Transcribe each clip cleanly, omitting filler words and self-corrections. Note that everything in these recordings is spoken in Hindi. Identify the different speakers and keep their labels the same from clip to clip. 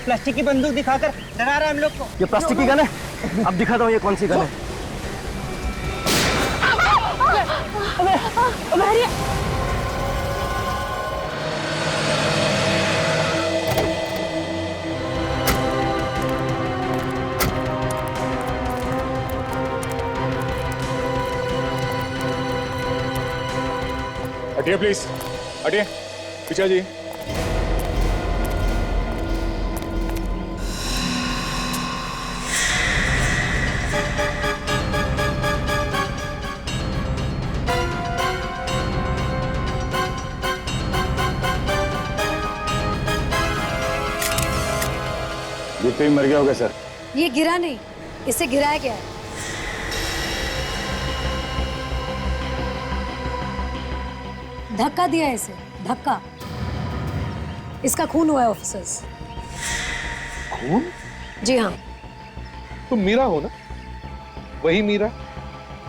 Speaker 1: प्लास्टिक की बंदूक दिखाकर डरा रहा है हम लोग को।
Speaker 2: ये प्लास्टिक की गन है, अब दिखाता हूँ ये कौन सी गन है।
Speaker 3: हटिए प्लीज, हटिए पीछे जी। ये कहीं मर गया होगा सर।
Speaker 4: ये गिरा नहीं, इसे गिराया गया है। धक्का दिया है इसे, धक्का। इसका खून हुआ है ऑफिसर्स।
Speaker 5: खून?
Speaker 4: जी हाँ।
Speaker 5: तुम मीरा हो ना? वही मीरा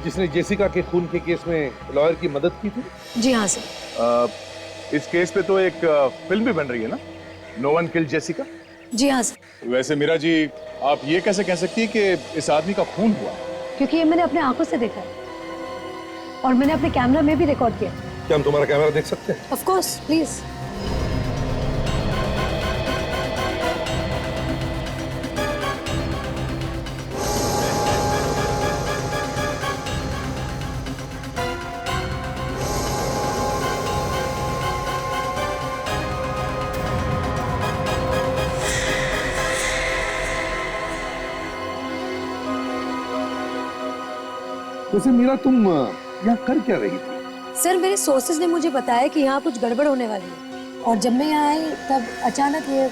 Speaker 5: जिसने जेसिका के खून के केस में लॉयर की मदद की थी?
Speaker 4: जी हाँ सर।
Speaker 3: इस केस पे तो एक फिल्म भी बन रही है ना, नो वन किल्ड जेसिका।
Speaker 4: जी हाँ सर।
Speaker 3: वैसे मीरा जी, आप ये कैसे कह सकती है कि इस आदमी का खून हुआ?
Speaker 4: क्योंकि ये मैंने अपने आंखों से देखा है और मैंने अपने कैमरा में भी रिकॉर्ड किया।
Speaker 5: क्या हम तुम्हारा कैमरा देख सकते हैं?
Speaker 4: Of course, please.
Speaker 5: वैसे मीरा, तुम यहाँ कर क्या रही थी?
Speaker 4: सर, मेरे सोर्सेज ने मुझे बताया कि यहाँ कुछ गड़बड़ होने वाली है और जब मैं यहाँ आई तब अचानक ये।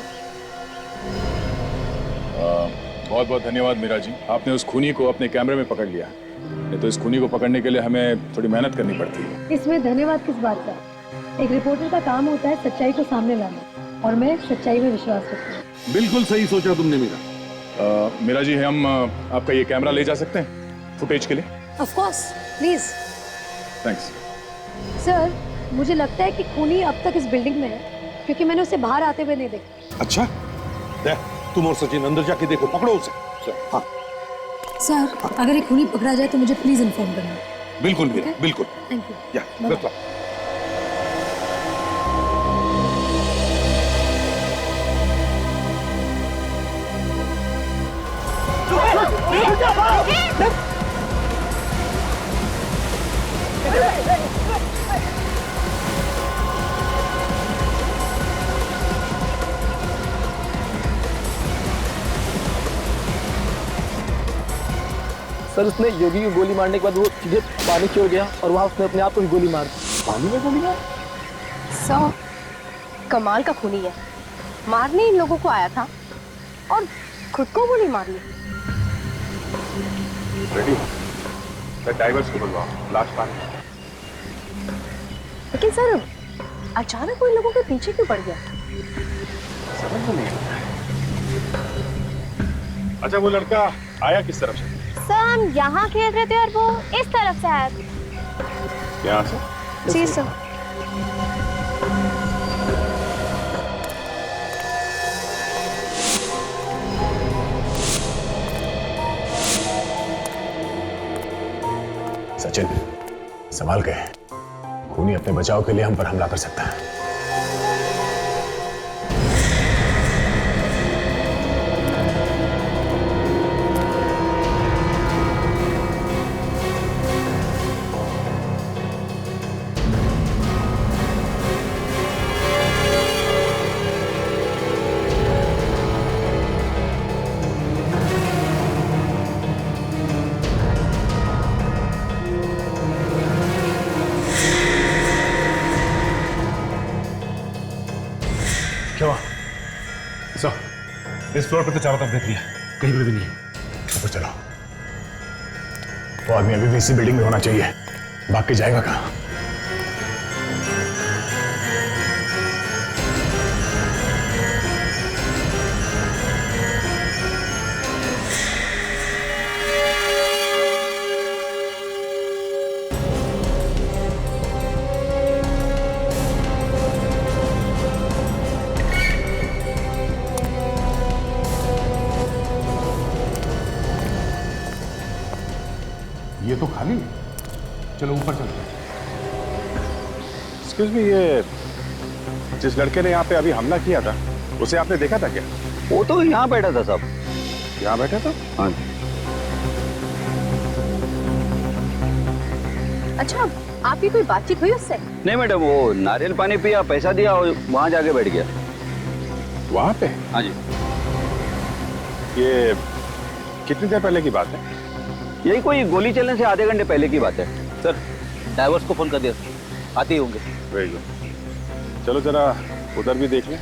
Speaker 3: बहुत बहुत धन्यवाद मीरा जी, आपने उस खूनी को अपने कैमरे में पकड़ लिया। नहीं तो इस खूनी को पकड़ने के लिए हमें थोड़ी मेहनत करनी पड़ती है।
Speaker 4: इसमें धन्यवाद किस बात का? एक रिपोर्टर का काम होता है सच्चाई को सामने लाना और मैं सच्चाई में विश्वास रखती हूँ।
Speaker 5: बिल्कुल सही सोचा तुमने मीरा।
Speaker 3: मीरा जी, हम आपका ये कैमरा ले जा सकते हैं फुटेज के लिए?
Speaker 4: Of course, please.
Speaker 3: Thanks.
Speaker 4: Sir, मुझे लगता है कि खूनी अब तक इस बिल्डिंग में है क्योंकि मैंने उसे बाहर आते हुए नहीं देखा।
Speaker 5: अच्छा, तुम और सचिन अंदर जाके देखो, पकड़ो उसे। हाँ।
Speaker 4: सर, अगर एक खूनी पकड़ा जाए तो मुझे प्लीज इन्फॉर्म करना।
Speaker 5: बिल्कुल मीरा, बिल्कुल।
Speaker 4: Thank you.
Speaker 5: या, गुड लक।
Speaker 2: सर, उसने योगी को गोली मारने के बाद वो सीधे पानी की ओर गया और वहाँ उसने अपने आप को भी गोली मार दी।
Speaker 5: पानी में गोली मार?
Speaker 6: सो कमाल का खूनी है, मारने इन लोगों को आया था और खुद को गोली मार ली।
Speaker 3: रेडी? डाइवर्स को बुलवाओ, लाश पानी।
Speaker 6: लेकिन सर, अचानक वो इन लोगों के पीछे क्यों पड़ गया?
Speaker 3: समझ में नहीं आता। अच्छा, वो लड़का आया किस तरफ से?
Speaker 7: सर, हम यहाँ खेल रहे थे और वो इस तरफ से आया।
Speaker 3: यहाँ से?
Speaker 7: जी सर।
Speaker 3: सचिन, संभाल के। खूनी अपने बचाव के लिए हम पर हमला कर सकता है।
Speaker 5: इस फ्लोर पे तो चारों तरफ देख लिया, कहीं पर भी नहीं।
Speaker 3: ऊपर चलो। वो आदमी अभी भी इसी बिल्डिंग में होना चाहिए, भाग के जाएगा कहाँ?
Speaker 5: चलो ऊपर चलते हैं।
Speaker 3: एक्सक्यूज मी, ये जिस लड़के ने यहाँ पे अभी हमला किया था उसे आपने देखा था क्या?
Speaker 8: वो तो यहाँ बैठा था साहब।
Speaker 3: यहाँ बैठा था?
Speaker 8: हाँ।
Speaker 6: अच्छा, आपकी कोई बातचीत हुई उससे?
Speaker 8: नहीं मैडम, वो नारियल पानी पिया, पैसा दिया और वहाँ जाके बैठ गया।
Speaker 3: वहाँ पे?
Speaker 8: हाँ जी।
Speaker 3: ये कितनी देर पहले की बात है?
Speaker 8: यही कोई गोली चलने से आधे घंटे पहले की बात है सर। ड्राइवर्स को फोन कर दिया, आते ही होंगे।
Speaker 3: वेरी गुड, चलो जरा उधर भी देख लें।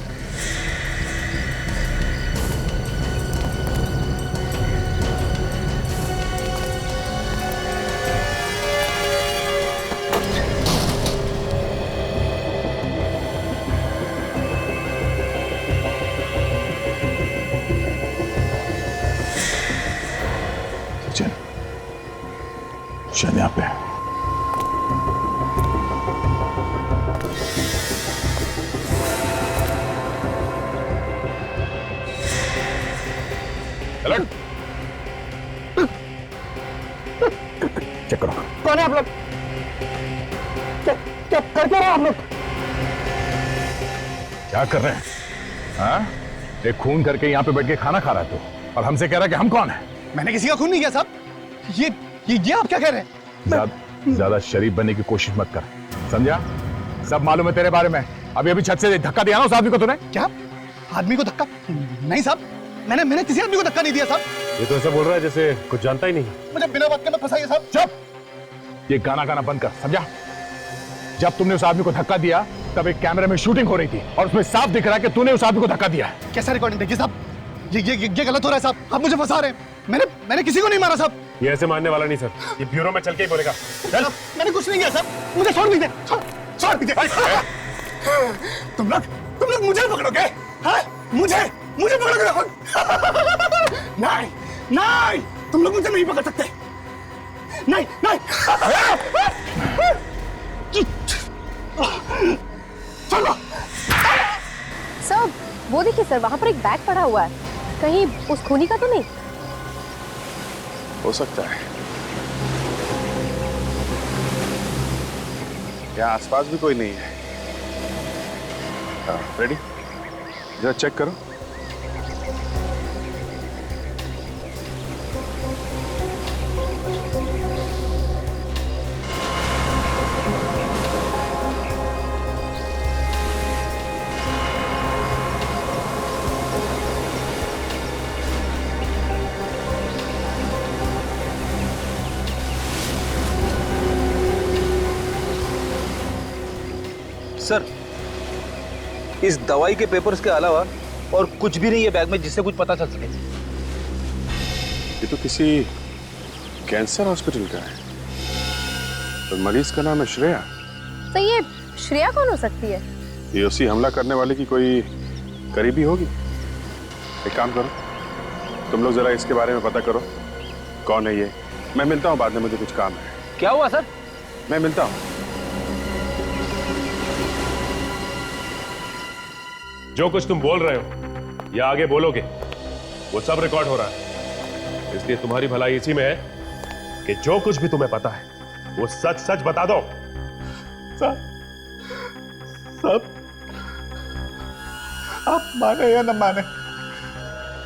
Speaker 3: शायद यहाँ पे। अलर्ट, चेक करो।
Speaker 2: कौन है आप लोग? क्या कर रहे हो आप लोग?
Speaker 3: क्या कर रहे हैं? हाँ? एक खून करके यहाँ पे बैठ के खाना खा रहा है तू, और हमसे कह रहा है कि हम कौन है?
Speaker 2: मैंने किसी का खून नहीं किया साहब। ये आप क्या कह रहे हैं?
Speaker 3: ज्यादा शरीफ बनने की कोशिश मत कर, समझा? सब मालूम है तेरे बारे में। अभी छत से धक्का दिया ना उस आदमी को तूने।
Speaker 2: क्या आदमी को धक्का? नहीं साहब, मैंने किसी आदमी को धक्का नहीं दिया साहब।
Speaker 5: ये तो ऐसा बोल रहा है जैसे कुछ जानता ही नहीं।
Speaker 2: मुझे बिना बात के मत फंसाइए साहब।
Speaker 3: चुप, ये गाना गाना बंद कर, समझा? जब तुमने उस आदमी को धक्का दिया तब एक कैमरे में शूटिंग हो रही थी और उसमें साफ दिख रहा है कि तूने उस आदमी को धक्का दिया है।
Speaker 2: कैसा रिकॉर्डिंग देखिए साहब? ये गलत हो रहा है साहब। आप मुझे फंसा रहे हैं। मैंने किसी को नहीं मारा साहब।
Speaker 5: ये ऐसे मानने वाला नहीं सर, ये ब्यूरो में चल के ही बोलेगा।
Speaker 2: चल, मैंने कुछ नहीं किया साहब। मुझे छोड़ दीजिए, छोड़ दीजिए। तुम लोग मुझे पकड़ोगे? हाँ? मुझे पकड़ोगे? नहीं, तुम लोग मुझे नहीं पकड़ सकते। नहीं। चलो।
Speaker 6: सर, वो देखिए सर, वहाँ पर एक बैग पड़ा हुआ है। कहीं उस खूनी का तो नहीं?
Speaker 3: हो सकता है। यहाँ आसपास भी कोई नहीं है। हाँ, रेडी? जरा चेक करो।
Speaker 8: सर, इस दवाई के पेपर्स के अलावा और कुछ भी नहीं है बैग में जिससे कुछ पता चल सके।
Speaker 3: ये तो किसी कैंसर हॉस्पिटल का है और मरीज का नाम है श्रेया।
Speaker 6: तो ये श्रेया कौन हो सकती है?
Speaker 3: ये उसी हमला करने वाले की कोई करीबी होगी। एक काम करो, तुम लोग जरा इसके बारे में पता करो, कौन है ये। मैं मिलता हूँ बाद में, मुझे कुछ काम है।
Speaker 8: क्या हुआ सर?
Speaker 3: मैं मिलता हूँ।
Speaker 5: जो कुछ तुम बोल रहे हो या आगे बोलोगे वो सब रिकॉर्ड हो रहा है, इसलिए तुम्हारी भलाई इसी में है कि जो कुछ भी तुम्हें पता है वो सच सच बता दो।
Speaker 2: साहब, आप माने या न माने,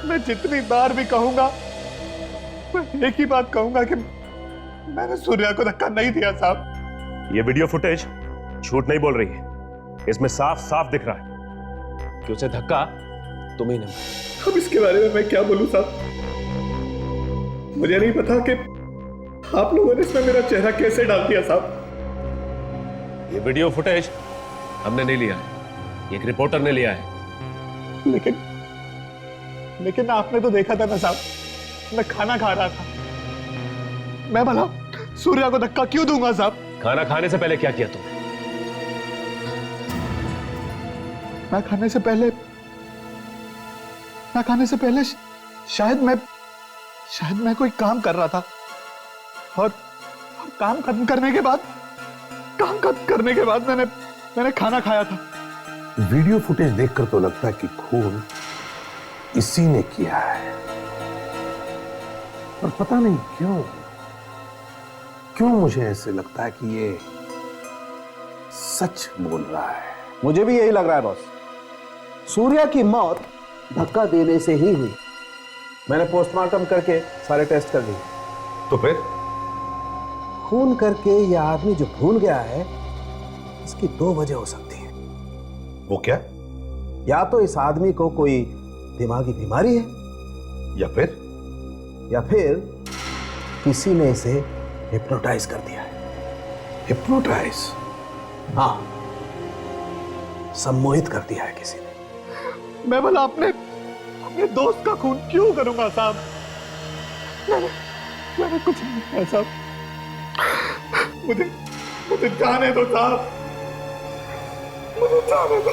Speaker 2: मैं जितनी बार भी कहूंगा मैं एक ही बात कहूंगा कि मैंने सूर्या को धक्का नहीं दिया साहब।
Speaker 5: ये वीडियो फुटेज झूठ नहीं बोल रही है, इसमें साफ साफ दिख रहा है कि उसे धक्का तुम ही ने मारा।
Speaker 2: अब इसके बारे में मैं क्या बोलूं साहब? मुझे नहीं पता कि आप लोगों ने इसमें मेरा चेहरा कैसे डाल दिया साहब।
Speaker 5: ये वीडियो फुटेज हमने नहीं लिया है, एक रिपोर्टर ने लिया है।
Speaker 2: लेकिन आपने तो देखा था ना साहब, मैं खाना खा रहा था। मैं भला सूर्या को धक्का क्यों दूंगा साहब?
Speaker 5: खाना खाने से पहले क्या किया तुमने?
Speaker 2: मैं खाने से पहले शायद मैं कोई काम कर रहा था और काम खत्म करने के बाद मैंने खाना खाया था।
Speaker 9: वीडियो फुटेज देखकर तो लगता है कि खून इसी ने किया है, और पता नहीं क्यों क्यों मुझे ऐसे लगता है कि ये सच बोल रहा है?
Speaker 8: मुझे भी यही लग रहा है बॉस। सूर्या की मौत धक्का देने से ही हुई। मैंने पोस्टमार्टम करके सारे टेस्ट कर दिए।
Speaker 9: तो फिर
Speaker 8: खून करके यह आदमी जो भूल गया है, इसकी दो वजह हो सकती है।
Speaker 9: वो क्या?
Speaker 8: या तो इस आदमी को कोई दिमागी बीमारी है,
Speaker 9: या फिर
Speaker 8: किसी ने इसे हिप्नोटाइज कर दिया है।
Speaker 9: हिप्नोटाइज?
Speaker 8: हाँ, सम्मोहित कर दिया है किसी ने।
Speaker 2: मैं भला अपने दोस्त का खून क्यों करूंगा साहब? मैंने कुछ नहीं किया साहब। मुझे जाने दो साहब, मुझे जाने दो।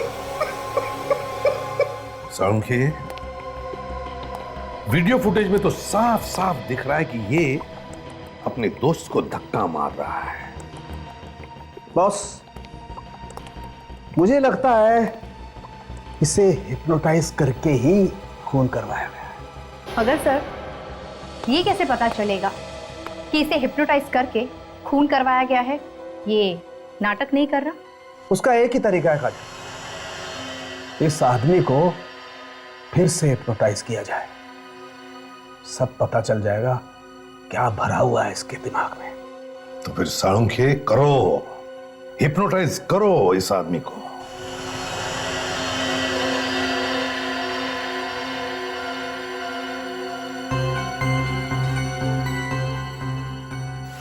Speaker 9: साळुंखे, वीडियो फुटेज में तो साफ साफ दिख रहा है कि ये अपने दोस्त को धक्का मार रहा है।
Speaker 8: बॉस, मुझे लगता है इसे हिप्नोटाइज करके ही खून करवाया गया है।
Speaker 6: मगर सर, ये कैसे पता चलेगा कि इसे हिप्नोटाइज करके खून करवाया गया है? ये नाटक नहीं कर रहा?
Speaker 8: उसका एक ही तरीका है खाली, इस आदमी को फिर से हिप्नोटाइज किया जाए। सब पता चल जाएगा क्या भरा हुआ है इसके दिमाग में।
Speaker 9: तो फिर साळुंखे करो, हिप्नोटाइज करो इस आदमी को।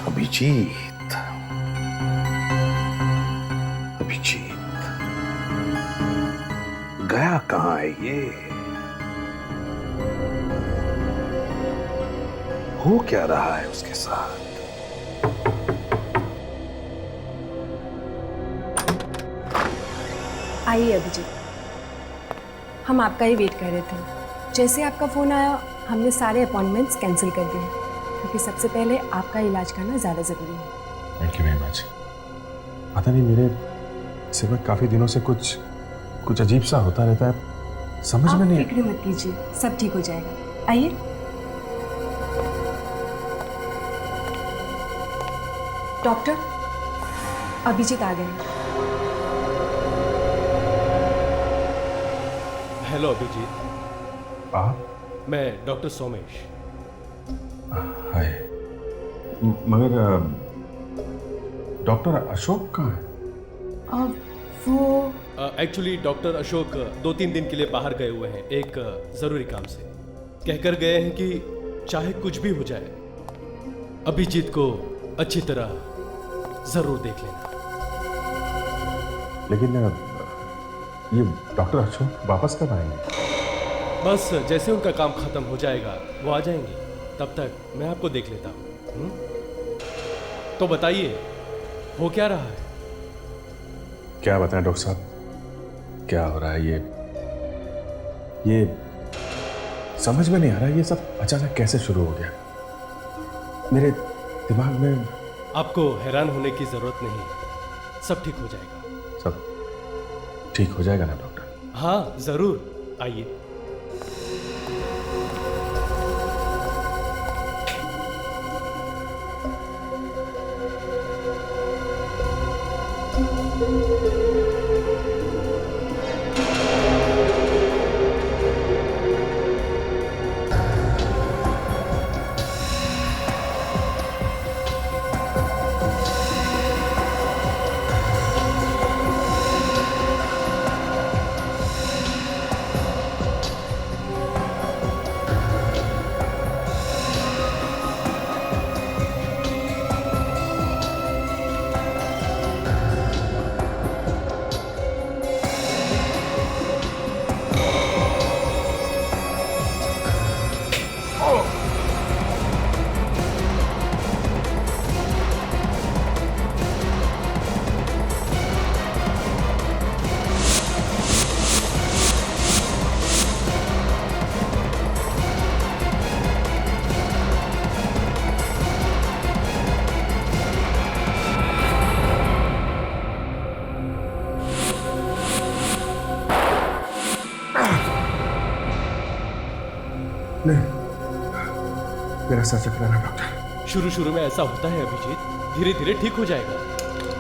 Speaker 9: अभिजीत, अभिजीत गया कहां है ये? हो क्या रहा है उसके साथ?
Speaker 10: आइए अभिजीत, हम आपका ही वेट कर रहे थे। जैसे आपका फ़ोन आया, हमने सारे अपॉइंटमेंट्स कैंसिल कर दिए, क्योंकि सबसे पहले आपका इलाज करना ज़्यादा ज़रूरी है।
Speaker 5: Thank you very much. पता नहीं, मेरे सिर में काफ़ी दिनों से कुछ अजीब सा होता रहता है, समझ में नहीं।
Speaker 10: फिक्र मत कीजिए, सब ठीक हो जाएगा। आइए। डॉक्टर, अभिजीत आ गए हैं।
Speaker 11: हेलो अभिजीत।
Speaker 5: आप?
Speaker 11: मैं डॉक्टर सोमेश।
Speaker 5: हाय। मगर डॉक्टर अशोक कहाँ है?
Speaker 10: वो
Speaker 11: एक्चुअली डॉक्टर अशोक 2-3 दिन के लिए बाहर गए हुए हैं, एक ज़रूरी काम से। कहकर गए हैं कि चाहे कुछ भी हो जाए, अभिजीत को अच्छी तरह ज़रूर देख लेना।
Speaker 5: लेकिन ये डॉक्टर अशोक वापस कब आएंगे?
Speaker 11: बस जैसे उनका काम ख़त्म हो जाएगा वो आ जाएंगे, तब तक मैं आपको देख लेता हूँ। तो बताइए, हो क्या रहा है?
Speaker 5: क्या बताएं डॉक्टर साहब, क्या हो रहा है? ये समझ में नहीं आ रहा है, ये सब अचानक कैसे शुरू हो गया मेरे दिमाग में।
Speaker 11: आपको हैरान होने की जरूरत नहीं, सब ठीक हो जाएगा।
Speaker 5: सब ठीक हो जाएगा ना डॉक्टर?
Speaker 11: हाँ जरूर, आइए।
Speaker 5: नहीं, मेरा सर चकरा रहा डॉक्टर।
Speaker 11: शुरू शुरू में ऐसा होता है अभिजीत, धीरे धीरे ठीक हो जाएगा।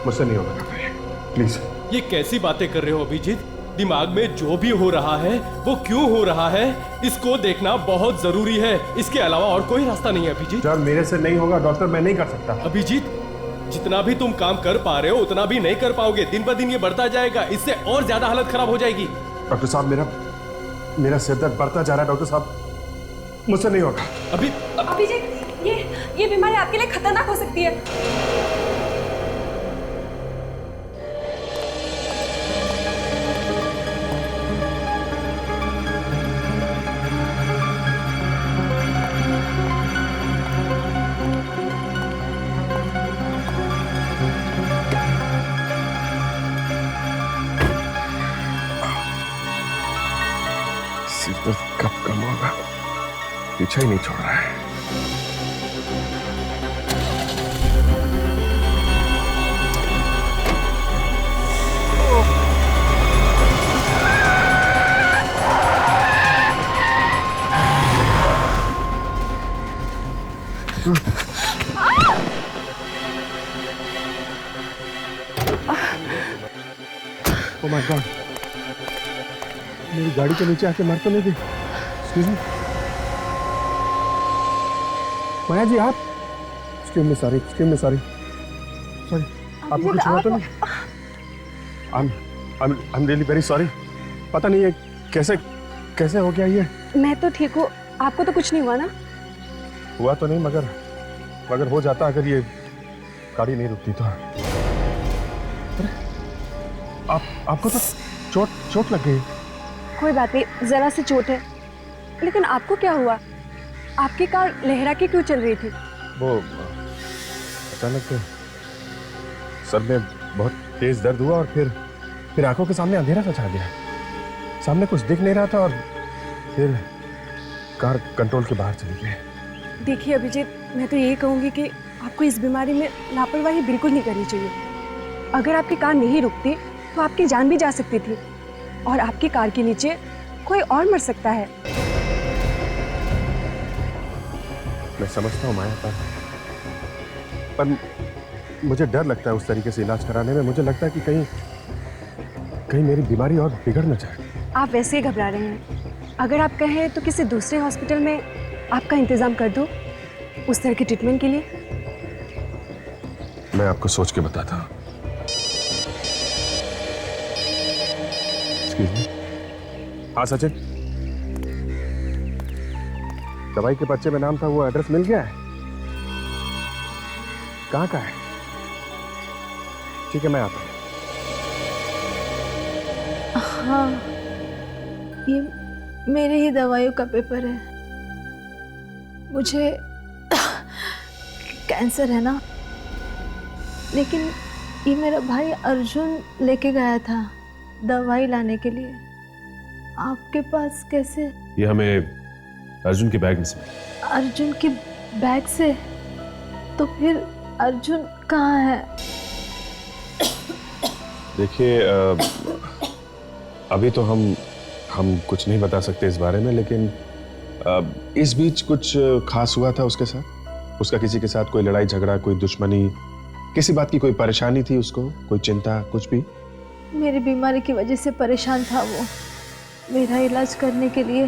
Speaker 3: मुझसे नहीं होगा डॉक्टर, प्लीज।
Speaker 11: ये कैसी बातें कर रहे हो अभिजीत? दिमाग में जो भी हो रहा है वो क्यों हो रहा है, इसको देखना बहुत जरूरी है। इसके अलावा और कोई रास्ता नहीं है अभिजीत।
Speaker 3: यार मेरे से नहीं होगा डॉक्टर, मैं नहीं कर सकता।
Speaker 11: अभिजीत, जितना भी तुम काम कर पा रहे हो उतना भी नहीं कर पाओगे। दिन ब दिन ये बढ़ता जाएगा, इससे और ज्यादा हालत खराब हो जाएगी।
Speaker 3: डॉक्टर साहब, मेरा सिर दर्द बढ़ता जा रहा है डॉक्टर साहब, मुझसे नहीं होगा।
Speaker 10: अभिजीत, ये बीमारी आपके लिए खतरनाक हो सकती है।
Speaker 3: सिर दर्द कब कम होगा, पीछा ही नहीं छोड़ रहा है।
Speaker 2: ओह माय गॉड, मेरी गाड़ी के नीचे आके मर तो नहीं गई? एक्सक्यूज मी, माया जी आप? एक्सक्यूज मी, सॉरी, सॉरी, आपको कुछ हुआ तो नहीं? I am really very sorry. पता नहीं ये कैसे हो गया ये।
Speaker 10: मैं तो ठीक हूँ, आपको तो कुछ नहीं हुआ ना?
Speaker 2: हुआ तो नहीं, मगर हो जाता अगर ये गाड़ी नहीं रुकती तो। आपको तो चोट लग गई।
Speaker 10: कोई बात नहीं, जरा सी चोट है। लेकिन आपको क्या हुआ? आपकी कार लहरा के क्यों चल रही थी?
Speaker 2: वो अचानक सर में बहुत तेज दर्द हुआ और फिर आंखों के सामने अंधेरा सा छा गया। सामने कुछ दिख नहीं रहा था और फिर कार कंट्रोल के बाहर चली गई।
Speaker 10: देखिए अभिजीत, मैं तो यही कहूँगी कि आपको इस बीमारी में लापरवाही बिल्कुल नहीं करनी चाहिए। अगर आपकी कार नहीं रुकती तो आपकी जान भी जा सकती थी और आपकी कार के नीचे कोई और मर सकता है।
Speaker 2: मैं समझता हूँ माया, पर मुझे डर लगता है उस तरीके से इलाज कराने में। मुझे लगता है कि कहीं मेरी बीमारी और बिगड़ न जाए।
Speaker 10: आप वैसे ही घबरा रहे हैं। अगर आप कहें तो किसी दूसरे हॉस्पिटल में आपका इंतजाम कर दो उस तरह के ट्रीटमेंट के लिए।
Speaker 2: मैं आपको सोच के बताता हूँ। हाँ सचिन, दवाई के पर्चे में नाम था, वो एड्रेस मिल गया है? कहाँ का है? ठीक है, मैं आता हूँ।
Speaker 12: हाँ, ये मेरे ही दवाइयों का पेपर है। मुझे कैंसर है ना, लेकिन ये मेरा भाई अर्जुन लेके गया था दवाई लाने के लिए। आपके पास कैसे?
Speaker 5: ये हमें अर्जुन के बैग में से।
Speaker 12: अर्जुन के बैग से? तो फिर अर्जुन कहाँ है?
Speaker 3: देखिए, अभी तो हम कुछ नहीं बता सकते इस बारे में, लेकिन इस बीच कुछ खास हुआ था उसके साथ? उसका किसी के साथ कोई लड़ाई झगड़ा, कोई दुश्मनी, किसी बात की कोई परेशानी थी उसको, कोई चिंता, कुछ भी?
Speaker 12: मेरी बीमारी की वजह से परेशान था वो। मेरा इलाज करने के लिए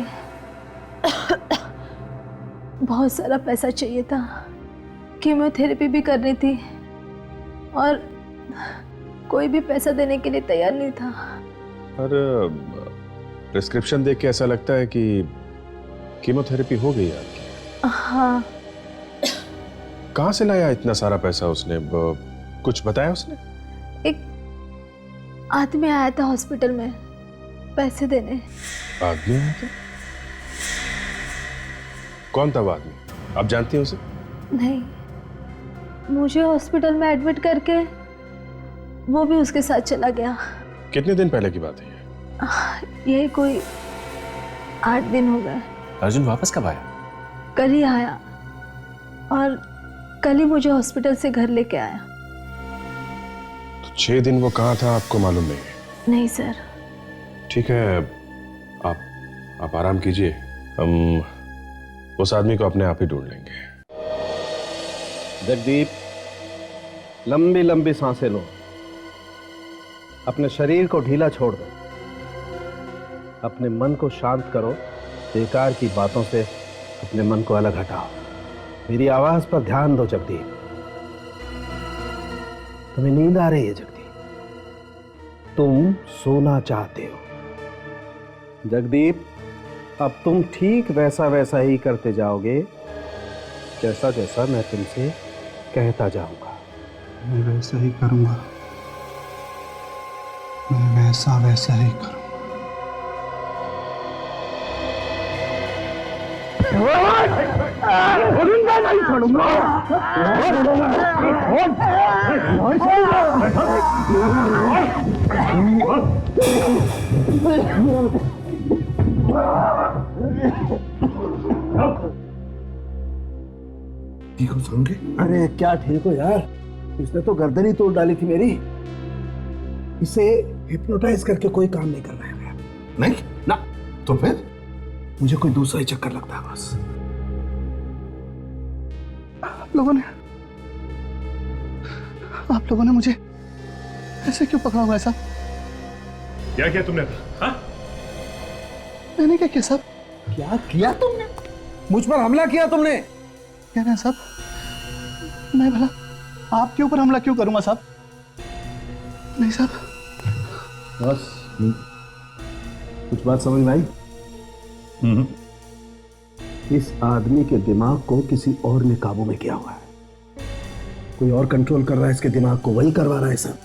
Speaker 12: बहुत सारा पैसा चाहिए था। कीमोथेरेपी भी करनी थी और कोई भी पैसा देने के लिए तैयार नहीं था।
Speaker 3: पर प्रिस्क्रिप्शन देख के ऐसा लगता है कि कीमोथेरेपी हो गई आपकी।
Speaker 12: हाँ।
Speaker 3: कहाँ से लाया इतना सारा पैसा उसने? कुछ बताया उसने?
Speaker 12: एक आदमी आया था हॉस्पिटल में पैसे देने।
Speaker 3: आदमी आया था? कौन था वो आदमी? आप जानती हैं उसे?
Speaker 12: नहीं, मुझे हॉस्पिटल में एडमिट करके वो भी उसके साथ चला गया।
Speaker 3: कितने दिन पहले की बात है ये?
Speaker 12: यही कोई 8 दिन हो गए।
Speaker 5: अर्जुन वापस कब आया?
Speaker 12: कल ही आया और कल ही मुझे हॉस्पिटल से घर लेके आया।
Speaker 3: तो 6 दिन वो कहाँ था आपको मालूम नहीं?
Speaker 12: नहीं सर।
Speaker 3: ठीक है, आप आराम कीजिए, हम उस आदमी को अपने आप ही ढूंढ लेंगे।
Speaker 8: जगदीप, लंबी लंबी सांसें लो, अपने शरीर को ढीला छोड़ दो, अपने मन को शांत करो, बेकार की बातों से अपने मन को अलग हटाओ। मेरी आवाज पर ध्यान दो जगदीप। तुम्हें नींद आ रही है जगदीप, तुम सोना चाहते हो। जगदीप, अब तुम ठीक वैसा वैसा ही करते जाओगे जैसा जैसा मैं तुमसे कहता जाऊंगा।
Speaker 13: मैं वैसा ही करूंगा, मैं वैसा वैसा ही करूंगा। नहीं छोड़ूंगा।
Speaker 9: ठीक हो समझे?
Speaker 8: अरे क्या ठीक हो यार, इसने तो गर्दन ही तोड़ डाली थी मेरी। इसे हिप्नोटाइज करके कोई काम नहीं करना है मेरा।
Speaker 9: नहीं
Speaker 8: ना,
Speaker 9: तो फिर
Speaker 8: मुझे कोई दूसरा ही चक्कर लगता है बस।
Speaker 13: आप लोगों ने मुझे ऐसे क्यों पकड़ा हुआ है साहब?
Speaker 2: क्या किया तुमने? हाँ?
Speaker 13: मैंने क्या किया साहब?
Speaker 8: क्या किया तुमने? मुझ पर हमला किया तुमने?
Speaker 13: क्या कहा साहब? मैं भला आपके ऊपर हमला क्यों करूंगा साहब? नहीं साहब।
Speaker 8: बस कुछ बात समझ में आई? इस आदमी के दिमाग को किसी और ने काबू में किया हुआ है। कोई और कंट्रोल कर रहा है इसके दिमाग को, वही करवा रहा है सब।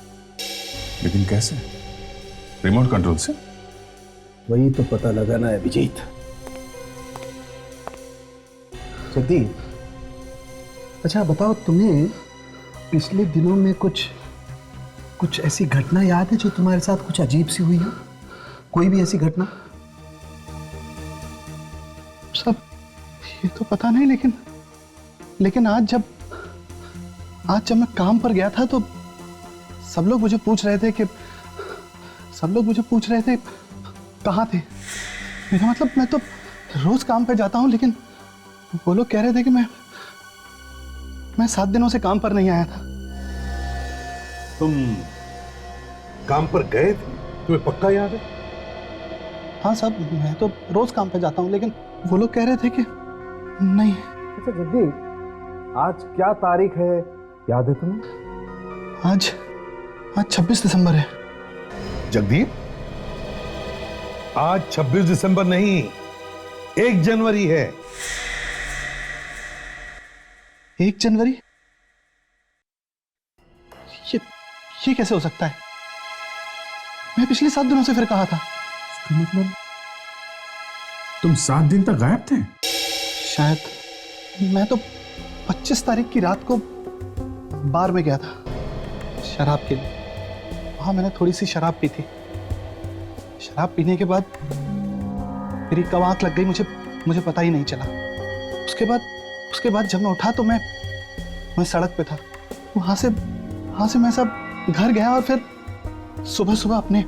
Speaker 5: लेकिन कैसे? रिमोट कंट्रोल से?
Speaker 8: वही तो पता लगाना है अभिजीत। जगदीप, अच्छा बताओ, तुम्हें पिछले दिनों में कुछ ऐसी घटना याद है जो तुम्हारे साथ कुछ अजीब सी हुई हो? कोई भी ऐसी घटना?
Speaker 13: सब ये तो पता नहीं, लेकिन आज जब मैं काम पर गया था तो सब लोग मुझे पूछ रहे थे कहाँ थे। मेरा मतलब मैं तो रोज काम पे जाता हूँ, लेकिन वो लोग कह रहे थे कि मैं 7 दिनों से काम पर नहीं आया था।
Speaker 9: तुम काम पर गए थे? तुम्हें पक्का याद है?
Speaker 13: हाँ साहब, मैं तो रोज काम पे जाता हूँ, लेकिन वो लोग कह रहे थे कि नहीं।
Speaker 8: अच्छा जगदीप, आज क्या तारीख है, याद है तुम्हें?
Speaker 13: आज 26 दिसंबर है।
Speaker 9: जगदीप, आज 26 दिसंबर नहीं, 1 जनवरी है।
Speaker 13: 1 जनवरी? ये कैसे हो सकता है? मैं पिछले 7 दिनों से फिर कहा था।
Speaker 5: इसका मतलब तुम 7 दिन तक गायब थे?
Speaker 13: शायद। मैं तो 25 तारीख की रात को बार में गया था शराब के लिए। वहां मैंने थोड़ी सी शराब पी थी। शराब पीने के बाद मेरी कब आंख लग गई मुझे पता ही नहीं चला। उसके बाद जब मैं उठा तो मैं सड़क पे था। वहां से मैं सब घर गया और फिर सुबह अपने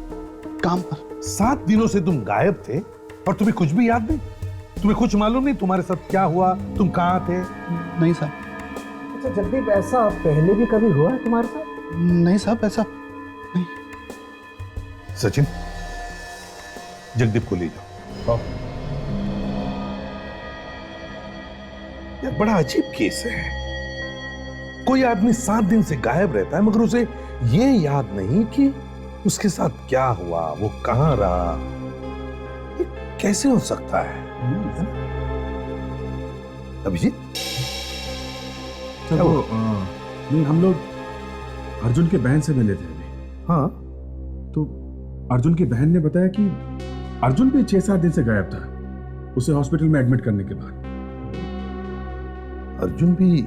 Speaker 13: काम पर।
Speaker 9: 7 दिनों से तुम गायब थे और तुम्हें कुछ भी याद नहीं? तुम्हें कुछ मालूम नहीं तुम्हारे साथ क्या हुआ, तुम कहाँ थे?
Speaker 13: नहीं साहब।
Speaker 8: अच्छा जगदीप, ऐसा पहले भी कभी हुआ है तुम्हारे साथ?
Speaker 13: नहीं साहब, ऐसा नहीं।
Speaker 9: सचिन, जगदीप को ले जाओ। यार बड़ा अजीब केस है। कोई आदमी 7 दिन से गायब रहता है मगर उसे ये याद नहीं कि उसके साथ क्या हुआ, वो कहां रहा। ये कैसे हो सकता है ना? अभिजीत,
Speaker 5: तो नहीं, हम लोग अर्जुन के बहन से मिले थे अभी।
Speaker 9: हाँ,
Speaker 5: तो अर्जुन की बहन ने बताया कि अर्जुन भी 6-7 दिन से गायब था, उसे हॉस्पिटल में एडमिट करने के बाद।
Speaker 9: अर्जुन भी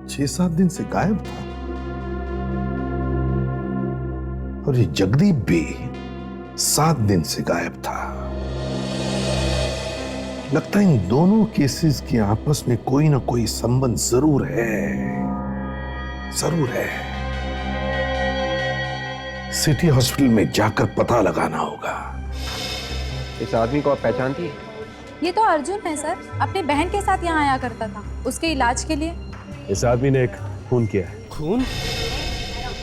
Speaker 9: 6-7 दिन से गायब था और ये जगदीप भी 7 दिन से गायब था। लगता है इन दोनों केसेस के आपस में कोई ना कोई संबंध जरूर है। सिटी हॉस्पिटल में जाकर पता लगाना होगा।
Speaker 14: इस आदमी को आप पहचानती हैं?
Speaker 7: ये तो अर्जुन है सर, अपनी बहन के साथ यहाँ आया करता था उसके इलाज के लिए।
Speaker 5: इस आदमी ने एक खून किया है।
Speaker 11: खून?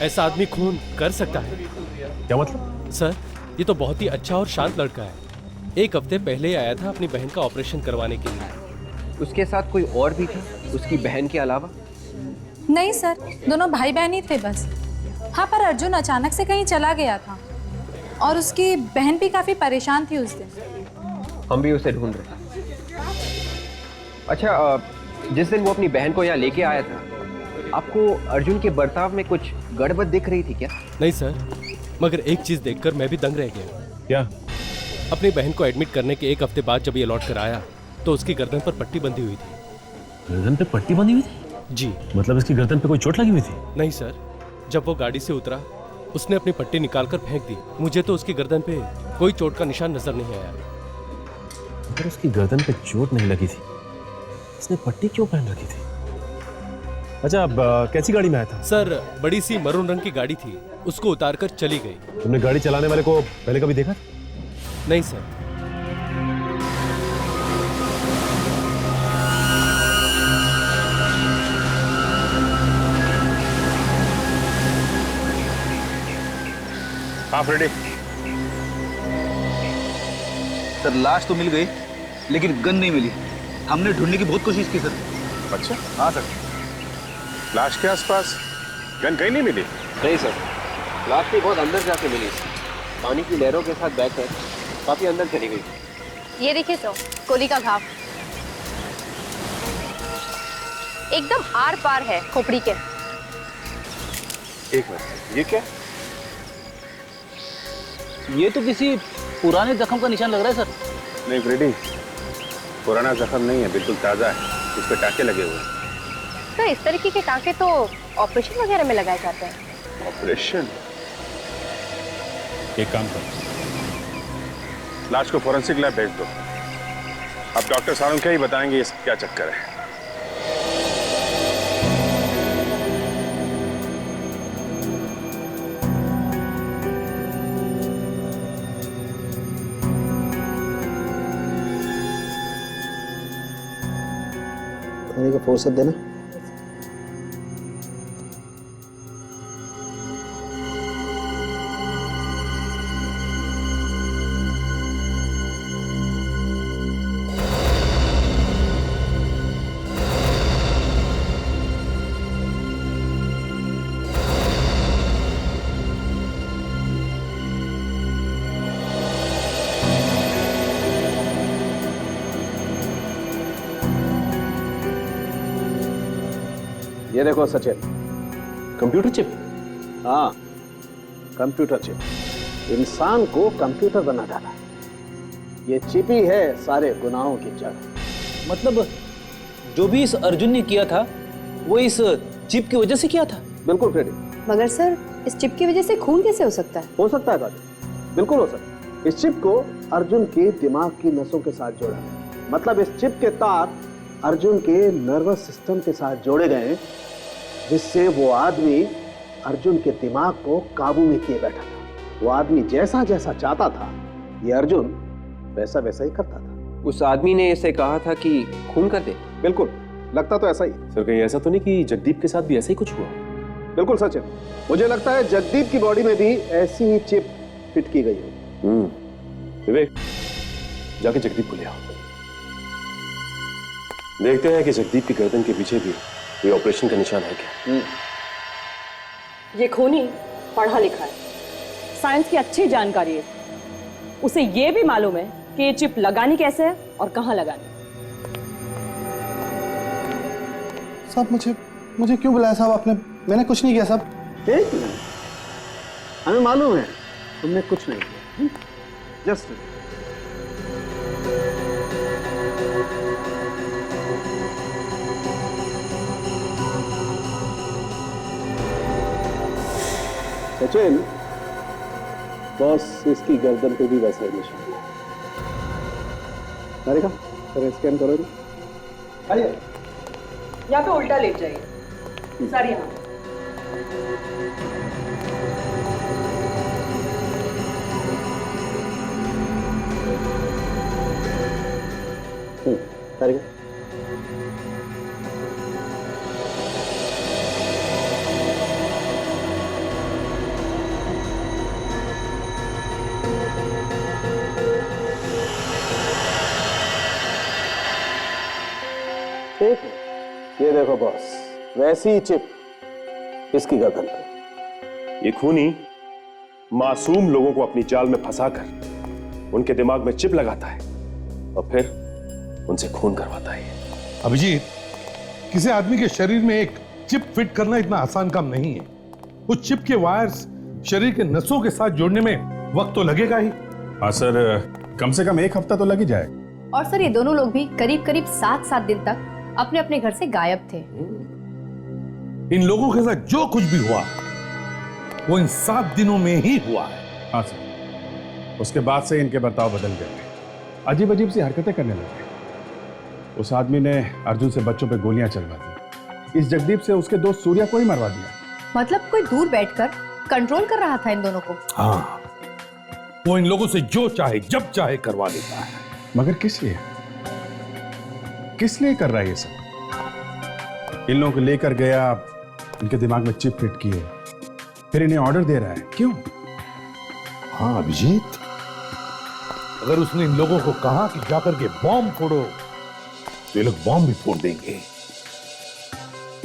Speaker 11: ऐसा आदमी खून कर सकता है?
Speaker 5: क्या मतलब?
Speaker 11: सर, ये तो बहुत ही अच्छा और शांत लड़का है। 1 हफ्ते पहले ही आया था अपनी बहन का ऑपरेशन करवाने के लिए।
Speaker 14: उसके साथ कोई और भी था उसकी बहन के अलावा?
Speaker 15: नहीं सर, दोनों भाई बहन ही थे बस। हाँ, पर अर्जुन अचानक से कहीं चला गया था और उसकी बहन भी काफी परेशान थी उस दिन।
Speaker 14: हम भी उसे ढूंढ रहे हैं। अच्छा, जिस दिन वो अपनी बहन को यहाँ लेके आया था, आपको अर्जुन के बर्ताव में कुछ गड़बड़ दिख रही थी क्या?
Speaker 11: नहीं सर, मगर एक चीज देखकर मैं भी दंग रह गया।
Speaker 5: क्या?
Speaker 11: अपनी बहन को एडमिट करने के 1 हफ्ते बाद जब ये लौट कर आया तो उसकी गर्दन पर पट्टी बंधी हुई थी।
Speaker 5: गर्दन पे पट्टी बंधी हुई थी?
Speaker 11: जी।
Speaker 5: मतलब इसकी गर्दन पे कोई चोट लगी हुई थी?
Speaker 11: नहीं सर, जब वो गाड़ी से उतरा उसने अपनी पट्टी निकालकर फेंक दी। मुझे तो उसकी गर्दन पे कोई चोट का निशान नजर नहीं आया।
Speaker 5: अगर उसकी गर्दन पे चोट नहीं लगी थी, इसने पट्टी क्यों पहन रखी थी? अच्छा, अब कैसी गाड़ी में आया था?
Speaker 11: सर, बड़ी सी मरून रंग की गाड़ी थी, उसको उतारकर चली गई।
Speaker 5: तुमने गाड़ी चलाने वाले को पहले कभी देखा?
Speaker 11: नहीं सर।
Speaker 5: हाँ फ्रेडी।
Speaker 16: सर, लाश तो मिल गई लेकिन गन नहीं मिली। हमने ढूंढने की बहुत कोशिश की सर।
Speaker 3: अच्छा,
Speaker 16: हाँ सर।
Speaker 3: लाश के आसपास गन कहीं नहीं मिली?
Speaker 14: नहीं सर, लाश भी बहुत अंदर जाके मिली। पानी की लहरों के साथ बहकर काफी अंदर चली गई।
Speaker 6: ये देखिए तो गोली का घाव एकदम आर पार है खोपड़ी के।
Speaker 3: एक मिनट, ये क्या?
Speaker 16: ये तो किसी पुराने जख्म का निशान लग रहा है सर।
Speaker 3: नहीं फ्रेडी, पुराना जख्म नहीं है, बिल्कुल ताजा है। उस पे टाके लगे हुए हैं।
Speaker 6: तो इस तरीके के टाके तो ऑपरेशन वगैरह में लगाए जाते हैं।
Speaker 3: ऑपरेशन?
Speaker 5: एक काम करो,
Speaker 3: लाश को फोरेंसिक लैब भेज दो। अब डॉक्टर सारों क्या ही बताएंगे इस क्या चक्कर है।
Speaker 8: खाने का फुर्सत देना। ये देखो सचिन,
Speaker 5: कंप्यूटर चिप?
Speaker 8: हाँ, कंप्यूटर चिप। इंसान को कंप्यूटर बना डाला। ये चिप ही है सारे गुनाहों की जड़।
Speaker 16: मतलब जो भी इस अर्जुन ने किया था वो इस चिप की वजह से किया था?
Speaker 8: बिल्कुल फ्रेडी।
Speaker 4: मगर सर, इस चिप की वजह से खून कैसे हो सकता है?
Speaker 8: हो सकता है काजल, बिल्कुल हो सकता है। इस चिप को अर्जुन के दिमाग की नसों के साथ जोड़ा है। मतलब इस चिप के तार अर्जुन के नर्वस सिस्टम के साथ जोड़े गए, जिससे वो आदमी अर्जुन के दिमाग को काबू में किए बैठा था। वो आदमी जैसा जैसा चाहता था, ये अर्जुन वैसा वैसा ही करता था।
Speaker 14: उस आदमी ने इसे कहा था कि खून कर दे?
Speaker 8: बिल्कुल, लगता तो ऐसा ही।
Speaker 5: सर, कहीं ऐसा तो नहीं कि जगदीप के साथ भी ऐसा ही कुछ हुआ?
Speaker 8: बिल्कुल सचिन, मुझे लगता है जगदीप की बॉडी में भी ऐसी ही चिप फिट की गई हो।
Speaker 5: विवेक, जाके जगदीप को ले आओ। देखते हैं कि जगदीप की गर्दन के पीछे भी कोई ऑपरेशन का निशान है क्या।
Speaker 10: ये खूनी पढ़ा लिखा है, साइंस की अच्छी जानकारी है। उसे ये भी मालूम है कि ये चिप लगानी कैसे है और कहाँ लगानी।
Speaker 13: साहब, मुझे क्यों बुलाया साहब आपने? मैंने कुछ नहीं किया साहब।
Speaker 8: एक मिनट, हमें मालूम है तुमने कुछ नहीं किया। जस्ट सचिन, बस इसकी गर्दन पे भी वैसा ही निशान है। अरे का स्कैन करो।
Speaker 10: अरे यहाँ पे उल्टा लेट जाइए सर। यहाँ
Speaker 8: ये देखो बॉस, वैसी ही चिप इसकी गर्दन पे।
Speaker 3: ये खूनी मासूम लोगों को अपनी जाल में फंसाकर उनके दिमाग में चिप लगाता है और फिर उनसे खून करवाता है।
Speaker 9: अभिजीत, किसी आदमी के शरीर में एक चिप फिट करना इतना आसान काम नहीं है। उस चिप के वायर्स शरीर के नसों के साथ जोड़ने में वक्त तो लगेगा ही।
Speaker 5: हाँ सर, कम से कम 1 हफ्ता तो लग ही जाए।
Speaker 6: और सर ये दोनों लोग भी करीब करीब 7-7 दिन तक अपने अपने घर से गायब थे।
Speaker 9: इन लोगों के साथ जो कुछ भी हुआ वो इन 7 दिनों में ही हुआ है।
Speaker 5: हाँ सर, उसके बाद से इनके बर्ताव बदल गए, अजीब अजीब सी हरकतें करने लगे। उस आदमी ने अर्जुन से बच्चों पे गोलियां चलवा दी, इस जगदीप से उसके दोस्त सूर्या को ही मरवा दिया।
Speaker 6: मतलब कोई दूर बैठकर कंट्रोल कर रहा था इन दोनों को।
Speaker 9: हाँ, वो इन लोगों से जो चाहे जब चाहे करवा देता है।
Speaker 5: मगर किस लिए कर रहा है ये सब? इन लोगों को लेकर गया, इनके दिमाग में चिप फिट किए, फिर इन्हें ऑर्डर दे रहा है, क्यों?
Speaker 9: हाँ अभिजीत, अगर उसने इन लोगों को कहा कि जाकर के बॉम्ब फोड़ो तो ये लोग बॉम्ब भी फोड़ देंगे।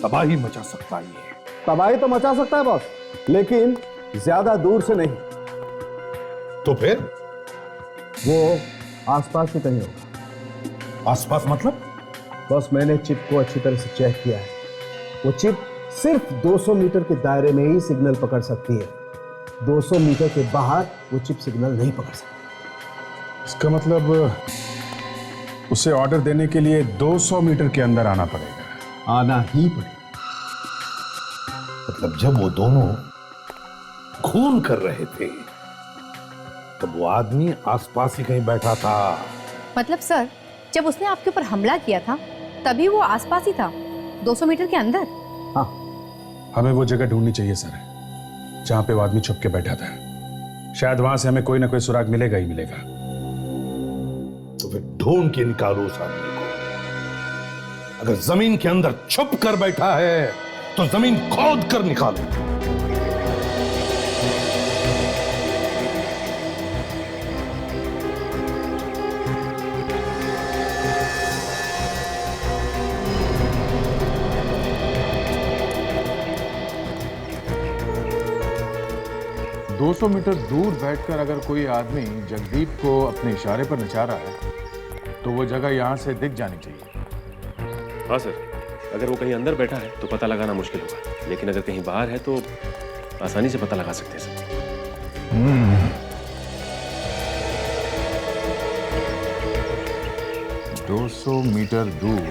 Speaker 9: तबाही मचा सकता है ये।
Speaker 8: तबाही तो मचा सकता है बॉस, लेकिन ज्यादा दूर से नहीं।
Speaker 9: तो फिर
Speaker 8: वो आसपास ही कहीं होगा।
Speaker 9: आसपास मतलब?
Speaker 8: बस मैंने चिप को अच्छी तरह से चेक किया है। वो चिप सिर्फ 200 मीटर के दायरे में ही सिग्नल पकड़ सकती है। 200 मीटर के बाहर वो चिप सिग्नल नहीं पकड़ सकती।
Speaker 5: इसका मतलब उसे ऑर्डर देने के लिए 200 मीटर के अंदर आना पड़ेगा।
Speaker 8: आना ही पड़ेगा।
Speaker 9: मतलब जब वो दोनों खून कर रहे थे तब वो आदमी आसपास ही कहीं बैठा था।
Speaker 6: मतलब सर, जब उसने आपके ऊपर हमला किया था तभी वो आसपास ही था, 200 मीटर के अंदर।
Speaker 5: हाँ, हमें वो जगह ढूंढनी चाहिए सर, जहां पे वो आदमी छुप के बैठा था। शायद वहां से हमें कोई ना कोई सुराग मिलेगा ही मिलेगा।
Speaker 9: तो फिर ढूंढ के निकालो उस आदमी को। अगर जमीन के अंदर छुप कर बैठा है तो जमीन खोद कर निकालो।
Speaker 17: दो 200 मीटर दूर बैठकर अगर कोई आदमी जगदीप को अपने इशारे पर नचा रहा है तो वो जगह यहाँ से दिख जानी चाहिए।
Speaker 14: हाँ सर, अगर वो कहीं अंदर बैठा है तो पता लगाना मुश्किल होगा, लेकिन अगर कहीं बाहर है तो आसानी से पता लगा सकते हैं सर।
Speaker 17: 200 मीटर दूर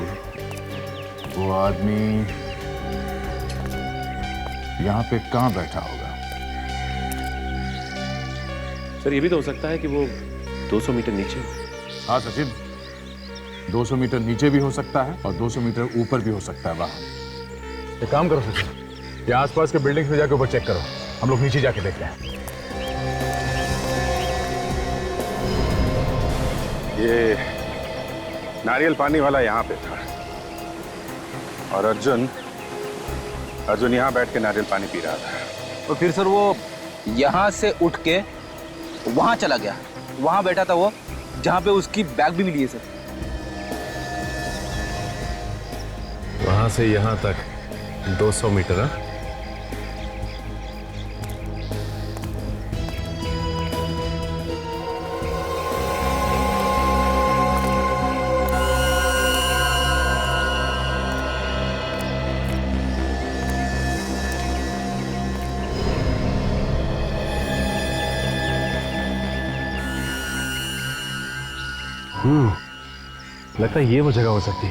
Speaker 17: वो आदमी यहाँ पे कहाँ बैठा होगा?
Speaker 14: सर ये भी तो हो सकता है कि वो 200 मीटर नीचे हो।
Speaker 17: हाँ सचिन, 200 मीटर नीचे भी हो सकता है और 200 मीटर ऊपर भी हो सकता है वहां।
Speaker 5: एक काम करो सचिन, ये आसपास के बिल्डिंग्स में जाकर ऊपर चेक करो, हम लोग नीचे जाके देखते हैं। ये नारियल पानी वाला यहाँ पे था और अर्जुन यहाँ बैठ के नारियल पानी पी रहा था।
Speaker 16: और फिर सर वो यहाँ से उठ के वहां चला गया, वहां बैठा था वो जहां पे उसकी बैग भी मिली है सर।
Speaker 3: वहां से यहां तक 200 मीटर है।
Speaker 5: लगता है ये वो जगह हो सकती।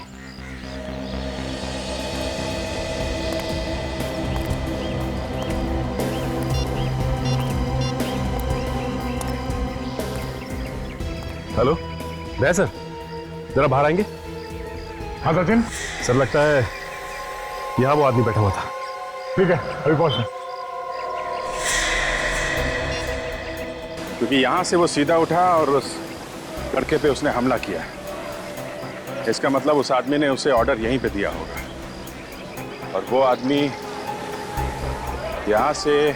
Speaker 5: हेलो दया सर, जरा बाहर आएंगे? हाँ सचिन सर, लगता है यहां वो आदमी बैठा हुआ था। ठीक है, अभी पहुंच रहे। क्योंकि यहां से वो सीधा उठा और उस लड़के पे उसने हमला किया, इसका मतलब उस आदमी ने उसे ऑर्डर यहीं पे दिया होगा और वो आदमी यहां से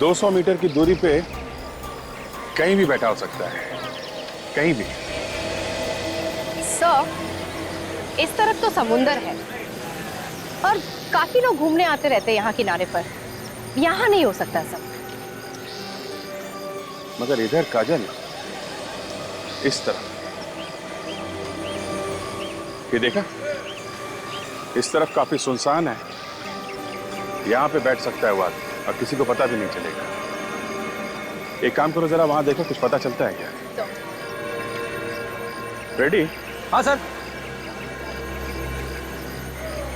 Speaker 5: 200 मीटर की दूरी पे कहीं भी बैठा हो सकता है, कहीं भी।
Speaker 6: सर, इस तरफ तो समुंदर है और काफी लोग घूमने आते रहते हैं यहाँ किनारे पर। यहाँ नहीं हो सकता सब।
Speaker 3: मगर इधर काजल, इस तरफ ये देखा, इस तरफ काफी सुनसान है। यहाँ पे बैठ सकता है वो आदमी और किसी को पता भी नहीं चलेगा। एक काम करो, जरा वहां देखो, कुछ पता चलता है क्या? रेडी?
Speaker 16: हाँ सर।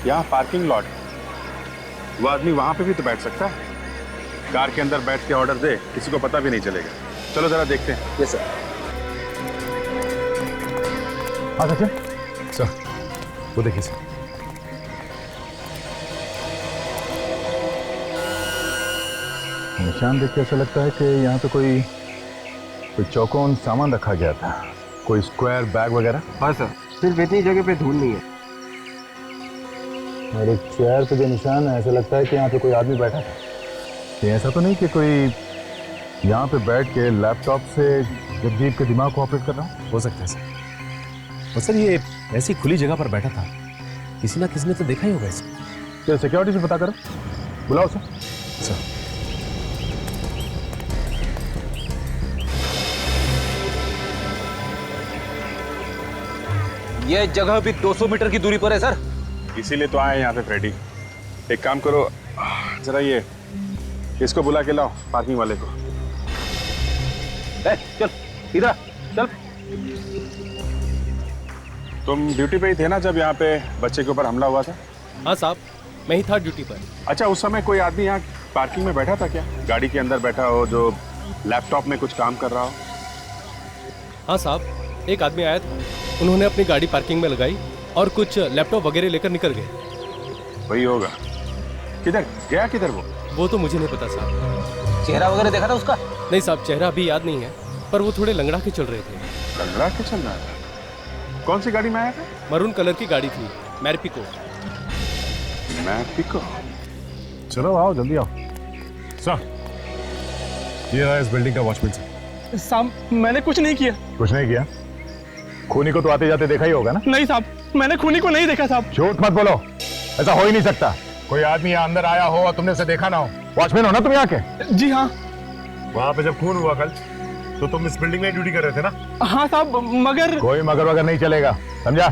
Speaker 3: यहाँ पार्किंग लॉट, वो आदमी वहां पे भी तो बैठ सकता है। कार के अंदर बैठ के ऑर्डर दे, किसी को पता भी नहीं चलेगा। चलो जरा देखते हैं।
Speaker 16: Yes sir.
Speaker 5: हाँ सर, वो देखिए सर।
Speaker 17: निशान देख के ऐसा लगता है कि यहाँ पे कोई चौकोन सामान रखा गया था, कोई स्क्वायर बैग वगैरह।
Speaker 14: हाँ सर, सिर्फ इतनी जगह पे धूल नहीं है।
Speaker 17: और एक चेयर पे जो निशान है, ऐसा लगता है कि यहाँ पे कोई आदमी बैठा था। ये ऐसा तो नहीं कि कोई यहाँ पे बैठ के लैपटॉप से जगदीप के दिमाग को ऑपरेट कर रहा हूँ?
Speaker 5: हो सकता है सर। और सर ये ऐसी खुली जगह पर बैठा था, किसी ना किसी ने तो देखा ही होगा इसे।
Speaker 17: क्या सिक्योरिटी से पता करो, बुलाओ सर।
Speaker 5: सर
Speaker 16: ये जगह भी 200 मीटर की दूरी पर है सर।
Speaker 3: इसीलिए तो आए यहाँ पे फ्रेडी। एक काम करो, जरा ये इसको बुला के लाओ, पार्किंग वाले को।
Speaker 16: चल इधर चल।
Speaker 3: तुम ड्यूटी पे ही थे ना जब यहाँ पे बच्चे के ऊपर हमला हुआ था?
Speaker 11: हाँ साहब, मैं ही था ड्यूटी पर।
Speaker 3: अच्छा, उस समय कोई आदमी यहाँ पार्किंग में बैठा था क्या? गाड़ी के अंदर बैठा हो, जो लैपटॉप में कुछ काम कर रहा हो?
Speaker 11: हाँ साहब, एक आदमी आया था, उन्होंने अपनी गाड़ी पार्किंग में लगाई और कुछ लैपटॉप वगैरह लेकर निकल गए।
Speaker 3: वही होगा। किधर गया, किधर
Speaker 11: वो तो मुझे नहीं पता साहब।
Speaker 16: चेहरा वगैरह देखा था उसका?
Speaker 11: नहीं साहब, चेहरा अभी याद नहीं है, पर वो थोड़े लंगड़ा के चल रहे थे।
Speaker 3: लंगड़ा के चल रहा था? कौन सी गाड़ी में आया था?
Speaker 11: मरून कलर की गाड़ी थी, मैरपिको।
Speaker 3: मैरपिको?
Speaker 5: चलो आओ, जल्दी आओ। सर, ये रहा इस बिल्डिंग का वॉचमैन सर।
Speaker 18: साहब, मैंने कुछ नहीं किया।
Speaker 17: कुछ नहीं किया? खूनी को तो आते जाते देखा ही होगा ना?
Speaker 18: नहीं साहब, मैंने खूनी को नहीं देखा साहब।
Speaker 17: झूठ मत बोलो, ऐसा हो ही नहीं सकता। कोई आदमी यहाँ अंदर आया हो और तुमने उसे देखा ना हो। वॉचमैन हो ना तुम यहाँ के?
Speaker 18: जी हाँ।
Speaker 5: वहां पे जब खून हुआ कल, तो तुम इस बिल्डिंग में ड्यूटी कर रहे थे ना?
Speaker 18: हाँ साहब, मगर
Speaker 17: कोई मगर वगर नहीं चलेगा, समझा?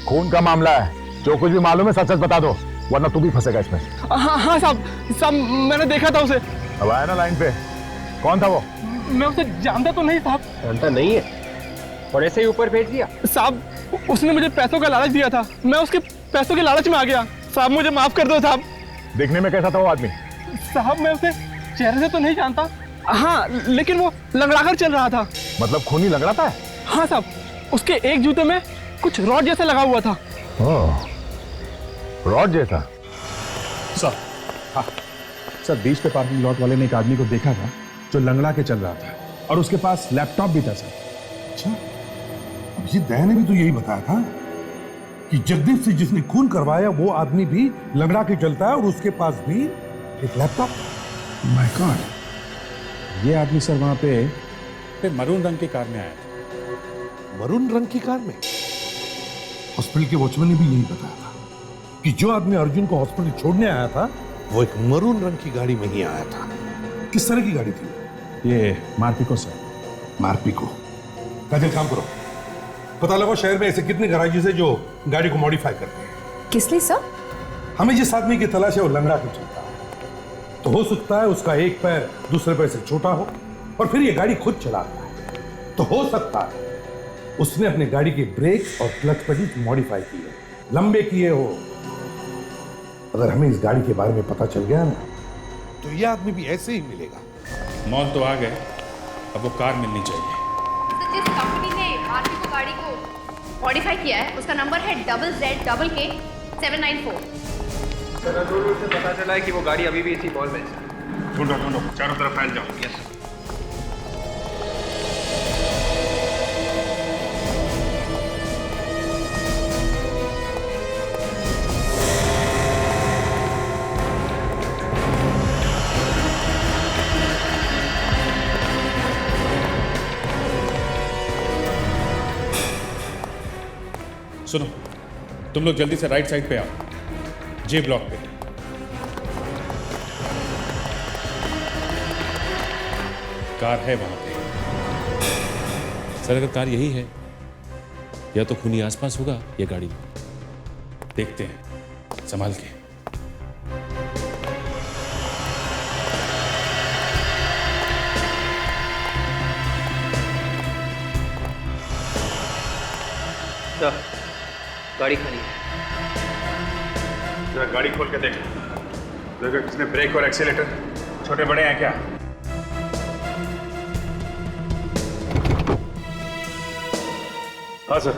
Speaker 17: खून का मामला है, जो कुछ भी मालूम है सच सच बता दो, वरना तू भी फंसेगा इसमें।
Speaker 18: हाँ साहब, मैंने देखा था उसे।
Speaker 17: अब आया ना लाइन पे, कौन था वो?
Speaker 18: मैं उसे जानता तो नहीं साहब।
Speaker 14: जानता नहीं है और ऐसे ही ऊपर भेज दिया?
Speaker 18: साहब, उसने मुझे पैसों का लालच दिया था, मैं उसके पैसों के लालच में आ गया। साहब मुझे माफ कर दो साहब।
Speaker 17: दिखने में कैसा था वो आदमी?
Speaker 18: साहब मैं उसे चेहरे से तो नहीं जानता, हाँ लेकिन वो लंगड़ाकर चल रहा था।
Speaker 17: मतलब खूनी लंगड़ाता है?
Speaker 18: हाँ साहब, उसके एक जूते में कुछ रॉड जैसा लगा हुआ था।
Speaker 17: रॉड जैसा?
Speaker 5: सर, हाँ सर, बीच पे पार्किंग लॉट वाले ने एक आदमी को देखा था जो लंगड़ा के चल रहा था और उसके पास लैपटॉप भी था सर।
Speaker 9: अच्छा, अब ये दया ने भी तो यही बताया था कि जगदीप से जिसने खून करवाया वो आदमी भी लंगड़ा के चलता है और उसके पास भी एक लैपटॉप।
Speaker 5: माय गॉड, ये आदमी सर वहां पे मरून रंग की कार में आया था।
Speaker 9: मरून रंग की कार में? हॉस्पिटल के वॉचमैन ने भी यही बताया था कि जो आदमी अर्जुन को हॉस्पिटल छोड़ने आया था वो एक मरून रंग की गाड़ी में ही आया था। किस तरह की गाड़ी थी?
Speaker 5: ये मारपिको सर।
Speaker 9: मारपिको? काजल, काम करो, पता लगाओ शहर में ऐसे कितने गैराजेस है जो गाड़ी को मॉडिफाई करते हैं।
Speaker 10: किस लिए सर?
Speaker 9: हमें जिस आदमी की तलाश है वो लंगड़ा के चलता है, तो हो सकता है उसका एक पैर दूसरे पैर से छोटा हो और फिर ये गाड़ी खुद चलाता है। तो हो सकता है उसने अपने गाड़ी के ब्रेक और क्लच पेडल मॉडिफाई किए, लंबे किए हो। अगर हमें इस गाड़ी के बारे में पता चल गया ना, तो ये आदमी भी ऐसे ही मिलेगा।
Speaker 5: मॉल तो आ गए, अब वो कार मिलनी चाहिए।
Speaker 6: जिस कंपनी ने मारपिको गाड़ी को मॉडिफाई किया है उसका नंबर है ZZK 794।
Speaker 14: सर, दूर से पता चला है कि वो गाड़ी अभी भी इसी मॉल में है।
Speaker 3: ढूंढो ढूंढो, चारों तरफ फैल जाओ।
Speaker 14: यस।
Speaker 5: सुनो, तुम लोग जल्दी से राइट साइड पे आओ, जे ब्लॉक पे। कार है वहां पे।
Speaker 19: सर अगर कार यही है, या तो खूनी आसपास होगा या गाड़ी में।
Speaker 5: देखते हैं, संभाल के।
Speaker 14: गाड़ी खाली है।
Speaker 5: जरा गाड़ी खोल के देख, देखो किसने ब्रेक और एक्सीलेटर छोटे बड़े हैं क्या? हाँ सर।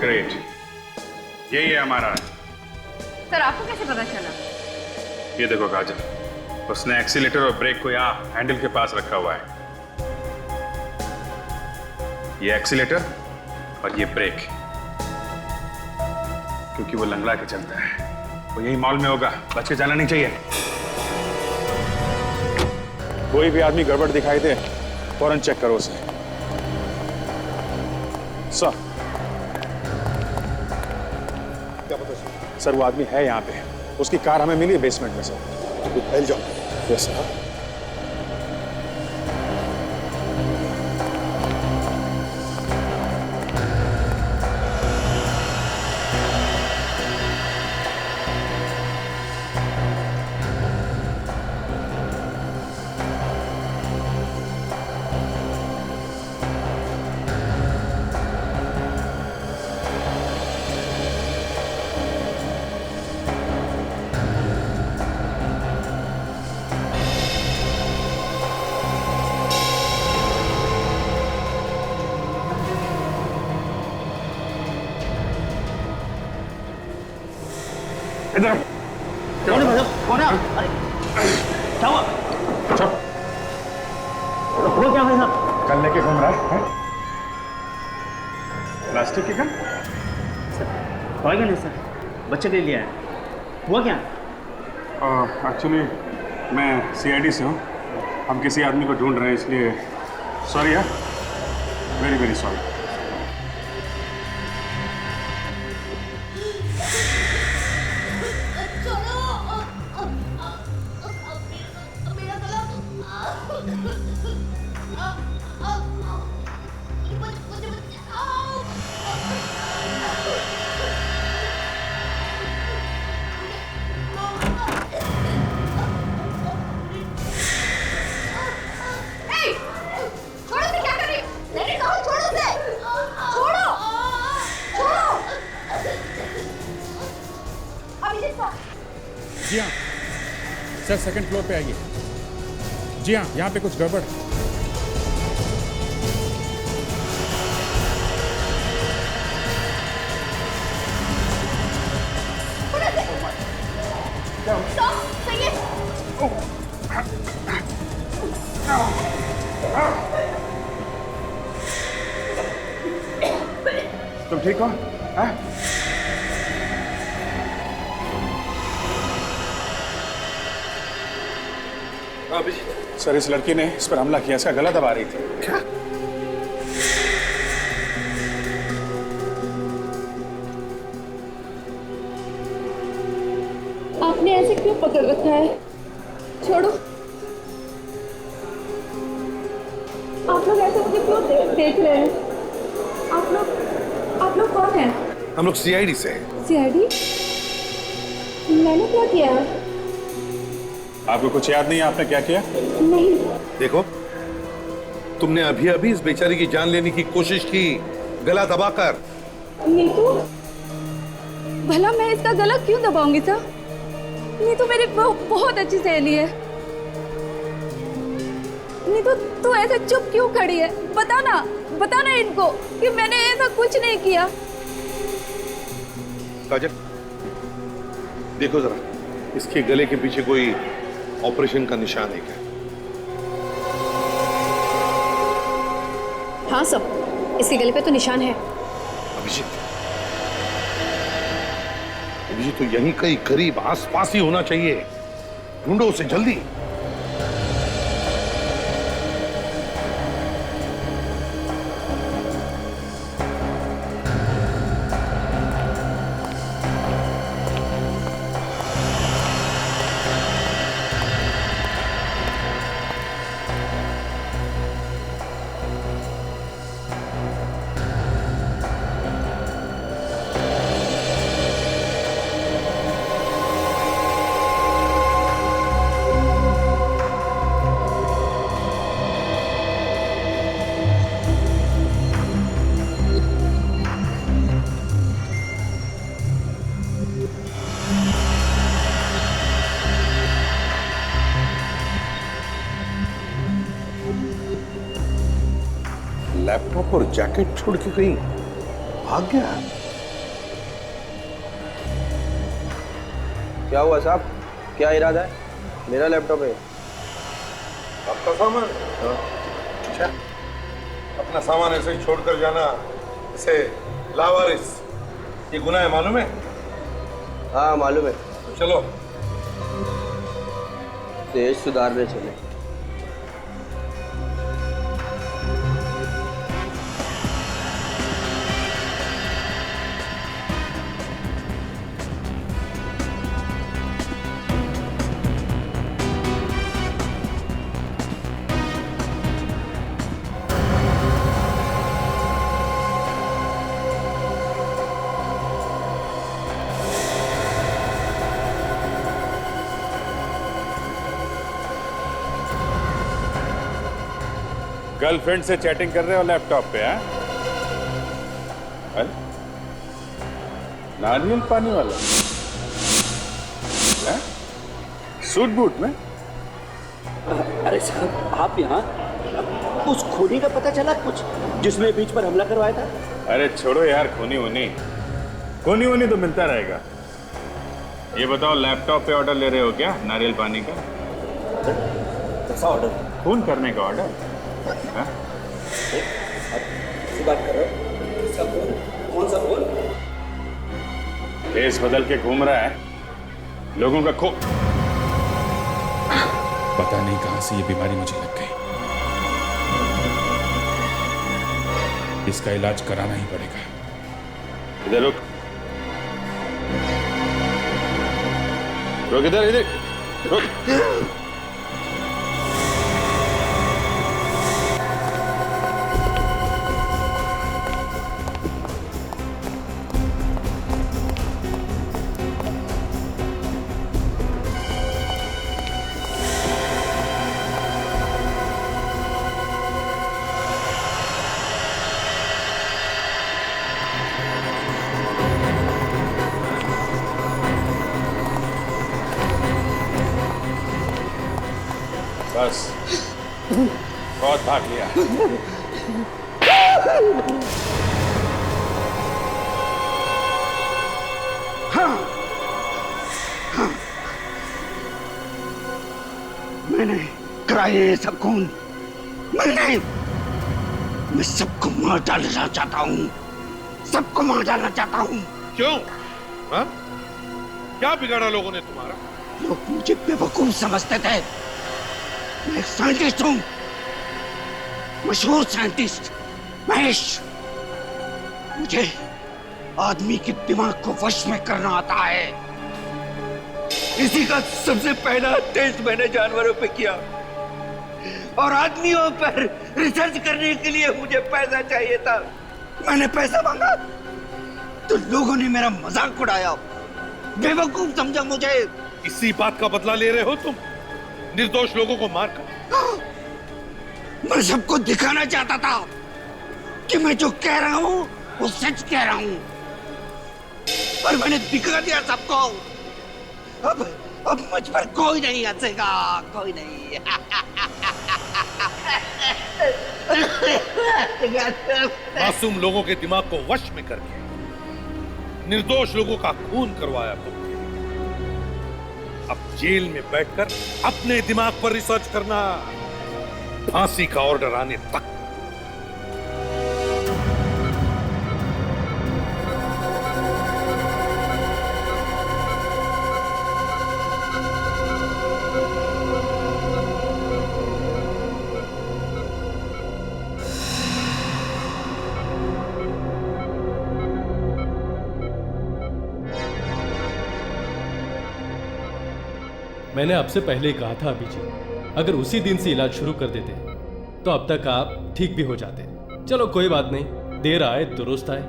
Speaker 5: ग्रेट, यही है हमारा।
Speaker 6: सर आपको कैसे पता चला?
Speaker 5: ये देखो काजल, उसने एक्सीलेटर और ब्रेक को यहाँ हैंडल के पास रखा हुआ है। ये एक्सीलेटर और ये ब्रेक, क्योंकि वो लंगड़ा के चलता है। वो यही मॉल में होगा, बच के जाना नहीं चाहिए। कोई भी आदमी गड़बड़ दिखाई दे, फौरन चेक करो उसे। सर, क्या पता सर, वो आदमी है यहाँ पे। उसकी कार हमें मिली बेसमेंट में सर। फैल जाओ। Yes sir. इधर
Speaker 1: कौन है भाई? कौन है? अरे क्या हुआ?
Speaker 5: चुप।
Speaker 1: वो क्या भाई साहब?
Speaker 5: कल लेके घूम रहा है? प्लास्टिक की गन?
Speaker 1: टॉय गन है सर, बच्चे के लिए है। हुआ क्या?
Speaker 5: एक्चुअली मैं CID से हूँ। हम किसी आदमी को ढूंढ रहे हैं, इसलिए सॉरी यार, वेरी वेरी सॉरी। जी हाँ सर, सेकंड फ्लोर पे आइए। जी हाँ, यहाँ पे कुछ गड़बड़। तुम ठीक हो? हाँ? सर, इस लड़की ने इस पर हमला किया, इसका गला दबा रही थी। क्या?
Speaker 12: आपने ऐसे क्यों पकड़ रखा है? छोड़ो। आप लोग ऐसे मुझे क्यों देख रहे हैं? आप लोग कौन हैं?
Speaker 9: हम लोग CID से हैं।
Speaker 12: CID? मैंने क्या किया?
Speaker 5: आपको कुछ याद नहीं है आपने क्या किया?
Speaker 12: नहीं।
Speaker 9: देखो, तुमने अभी अभी इस बेचारी की जान लेने की कोशिश की, गला दबाकर।
Speaker 12: नीतू, भला मैं इसका गला क्यों दबाऊंगी सर? नीतू मेरी बहुत अच्छी सहेली है। नीतू, तू ऐसे चुप क्यों खड़ी है? बताना इनको कि मैंने ऐसा कुछ नहीं किया।
Speaker 9: काजल, देखो जरा, इसके गले के पीछे कोई ऑपरेशन का निशान है क्या?
Speaker 4: हाँ सब, इसके गले पे तो निशान है।
Speaker 9: अभिजीत तो यहीं कहीं करीब आसपास ही होना चाहिए। ढूंढो उसे जल्दी। लैपटॉप और जैकेट छोड़ के कहीं भाग गया।
Speaker 14: क्या हुआ साहब, क्या इरादा है? मेरा लैपटॉप है।
Speaker 9: आपका सामान? अच्छा, अपना सामान ऐसे ही छोड़कर जाना, इसे लावारिस, ये गुनाह है, मालूम है?
Speaker 14: हाँ मालूम है।
Speaker 9: तो चलो
Speaker 14: देश सुधारने चले।
Speaker 5: गर्लफ्रेंड से चैटिंग कर रहे हो लैपटॉप पे? अरे नारियल पानी वाला है? सूट बूट में?
Speaker 1: अरे साहब आप यहाँ, उस खूनी का पता चला कुछ जिसने बीच पर हमला करवाया था?
Speaker 5: अरे छोड़ो यार, खूनी वूनी तो मिलता रहेगा। ये बताओ लैपटॉप पे ऑर्डर ले रहे हो क्या नारियल पानी का?
Speaker 1: कैसा ऑर्डर?
Speaker 5: खून करने का ऑर्डर?
Speaker 1: बात कर रहे हो? किसका फोन? कौन सा फोन?
Speaker 5: देश बदल के घूम रहा है, लोगों का खो।
Speaker 19: पता नहीं कहां से ये बीमारी मुझे लग गई। इसका इलाज कराना ही पड़ेगा।
Speaker 5: इधर रुक, इधर रुक। बस बहुत भाग लिया।
Speaker 20: मैंने कराए ये सब खून, मैं सबको मार डालना चाहता हूँ, सबको मार डालना चाहता हूँ।
Speaker 9: क्यों? हाँ? क्या बिगाड़ा लोगों ने तुम्हारा?
Speaker 20: लोग मुझे बेवकूफ समझते थे। मैं एक साइंटिस्ट हूँ, मशहूर साइंटिस्ट महेश। मुझे आदमी के दिमाग को वश में करना आता है। इसी का सबसे पहला टेस्ट मैंने जानवरों पे किया और आदमियों पर रिसर्च करने के लिए मुझे पैसा चाहिए था। मैंने पैसा मांगा तो लोगों ने मेरा मजाक उड़ाया, बेवकूफ समझा मुझे।
Speaker 9: इसी बात का बदला ले रहे हो तुम, निर्दोष लोगों को मारकर?
Speaker 20: मैं सबको दिखाना चाहता था कि मैं जो कह रहा हूं वो सच कह रहा हूं, पर मैंने दिखा दिया सबको। अब मुझ पर कोई नहीं हंसेगा, कोई नहीं।
Speaker 9: मासूम लोगों के दिमाग को वश में करके निर्दोष लोगों का खून करवाया तुमने। अब जेल में बैठकर अपने दिमाग पर रिसर्च करना, फांसी का ऑर्डर आने तक।
Speaker 11: मैंने आपसे पहले ही कहा था अभिजीत, अगर उसी दिन से इलाज शुरू कर देते तो अब तक आप ठीक भी हो जाते। चलो कोई बात नहीं, देर आए दुरुस्त आए।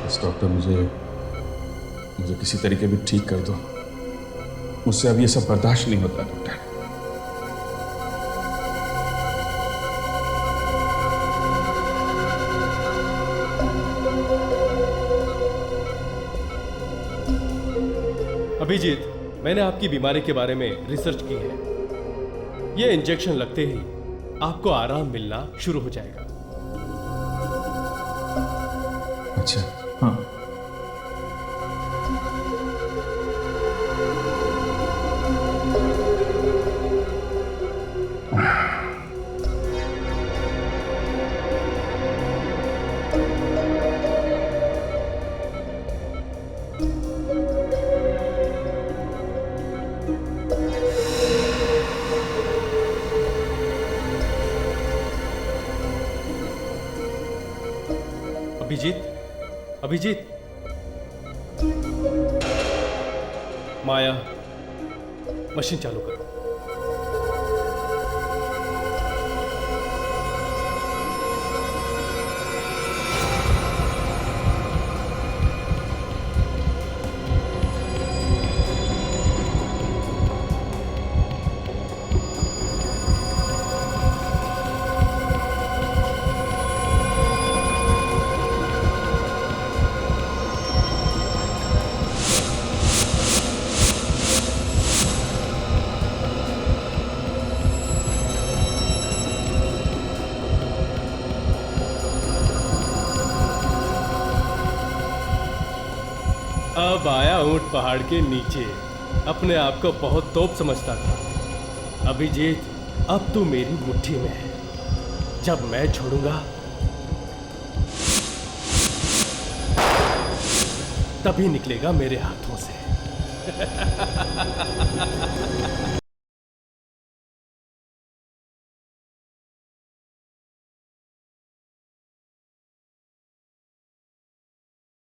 Speaker 5: बस डॉक्टर मुझे किसी तरीके भी ठीक कर दो, मुझसे अब ये सब बर्दाश्त नहीं होता डॉक्टर।
Speaker 11: अभिजीत, मैंने आपकी बीमारी के बारे में रिसर्च की है। ये इंजेक्शन लगते ही आपको आराम मिलना शुरू हो जाएगा।
Speaker 5: अच्छा हाँ।
Speaker 11: अभिजीत, माया, मशीन चालू करो। अब आया ऊंट पहाड़ के नीचे। अपने आप को बहुत तोप समझता था। अभिजीत, अब तू मेरी मुट्ठी में है। जब मैं छोड़ूंगा तभी निकलेगा मेरे हाथों से।